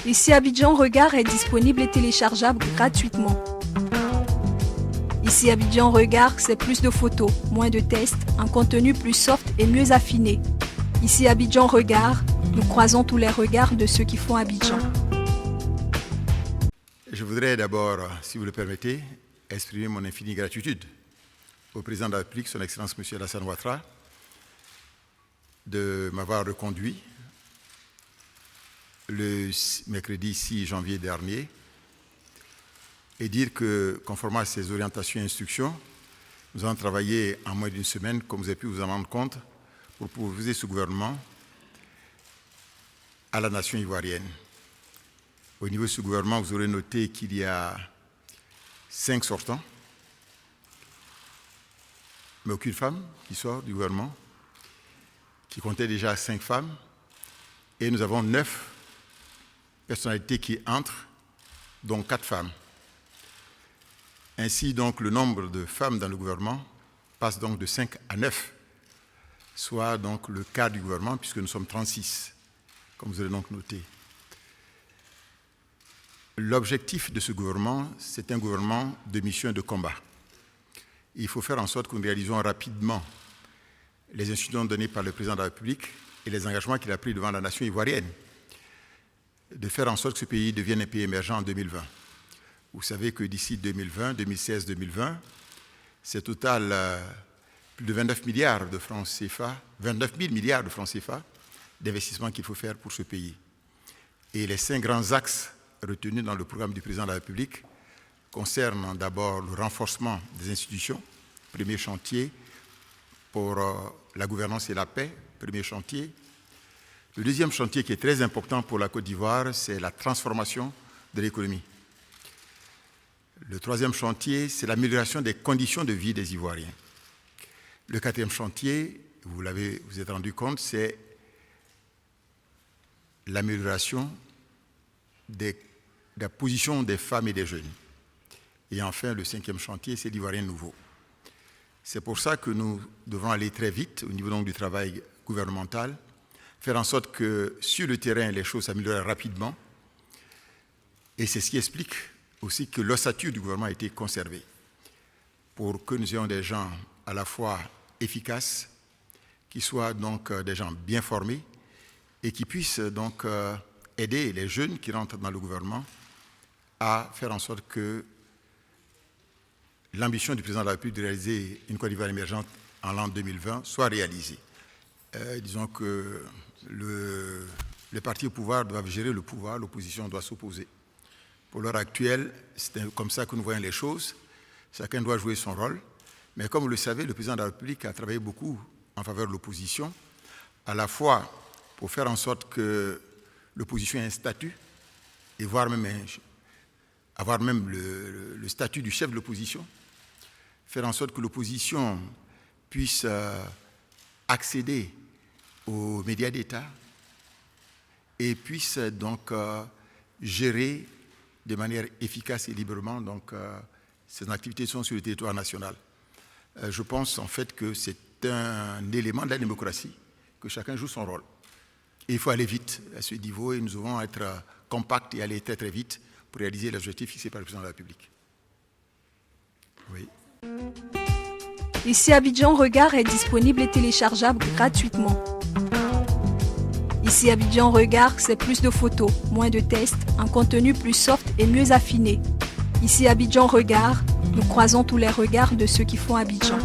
Ici Abidjan Regard est disponible et téléchargeable gratuitement. Ici Abidjan Regard, c'est plus de photos, moins de tests, un contenu plus soft et mieux affiné. Ici Abidjan Regard, nous croisons tous les regards de ceux qui font Abidjan. Je voudrais d'abord, si vous le permettez, exprimer mon infinie gratitude au président de la République, son Excellence M. Alassane Ouattara, de m'avoir reconduit le mercredi 6 janvier dernier et dire que, conformément à ses orientations et instructions, nous avons travaillé en moins d'une semaine, comme vous avez pu vous en rendre compte, pour proposer ce gouvernement à la nation ivoirienne. Au niveau de ce gouvernement, vous aurez noté qu'il y a 5 sortants, mais aucune femme qui sort du gouvernement, qui comptait déjà 5 femmes, et nous avons 9 personnalités qui entrent, dont 4 femmes. Ainsi, donc, le nombre de femmes dans le gouvernement passe donc de 5 à 9, soit donc le quart du gouvernement, puisque nous sommes 36, comme vous allez donc noter. L'objectif de ce gouvernement, c'est un gouvernement de mission et de combat. Il faut faire en sorte que nous réalisons rapidement les instructions données par le président de la République et les engagements qu'il a pris devant la nation ivoirienne, de faire en sorte que ce pays devienne un pays émergent en 2020. Vous savez que d'ici 2020, 2016-2020, c'est total plus de 29 milliards de francs CFA, 29 000 milliards de francs CFA d'investissement qu'il faut faire pour ce pays. Et les 5 grands axes retenus dans le programme du président de la République concernent d'abord le renforcement des institutions, premier chantier pour la gouvernance et la paix, premier chantier. Le deuxième chantier qui est très important pour la Côte d'Ivoire, c'est la transformation de l'économie. Le troisième chantier, c'est l'amélioration des conditions de vie des Ivoiriens. Le quatrième chantier, vous êtes rendu compte, c'est l'amélioration de la position des femmes et des jeunes. Et enfin, le cinquième chantier, c'est l'Ivoirien nouveau. C'est pour ça que nous devons aller très vite au niveau donc du travail gouvernemental, faire en sorte que sur le terrain, les choses s'améliorent rapidement. Et c'est ce qui explique aussi que l'ossature du gouvernement a été conservée pour que nous ayons des gens à la fois efficaces, qui soient donc des gens bien formés et qui puissent donc aider les jeunes qui rentrent dans le gouvernement à faire en sorte que l'ambition du président de la République de réaliser une Côte d'Ivoire émergente en l'an 2020 soit réalisée. Disons que les partis au pouvoir doivent gérer le pouvoir, l'opposition doit s'opposer. Pour l'heure actuelle, c'est comme ça que nous voyons les choses. Chacun doit jouer son rôle. Mais comme vous le savez, le président de la République a travaillé beaucoup en faveur de l'opposition, à la fois pour faire en sorte que l'opposition ait un statut, et avoir même le statut du chef de l'opposition, faire en sorte que l'opposition puisse accéder aux médias d'État et puisse donc gérer de manière efficace et librement donc, ces activités sont sur le territoire national. Je pense en fait que c'est un élément de la démocratie, que chacun joue son rôle. Et il faut aller vite à ce niveau et nous devons être compacts et aller très très vite pour réaliser l'objectif fixé par le président de la République. Oui. Ici Abidjan Regard est disponible et téléchargeable gratuitement. Ici Abidjan Regard, c'est plus de photos, moins de tests, un contenu plus soft et mieux affiné. Ici Abidjan Regard, nous croisons tous les regards de ceux qui font Abidjan.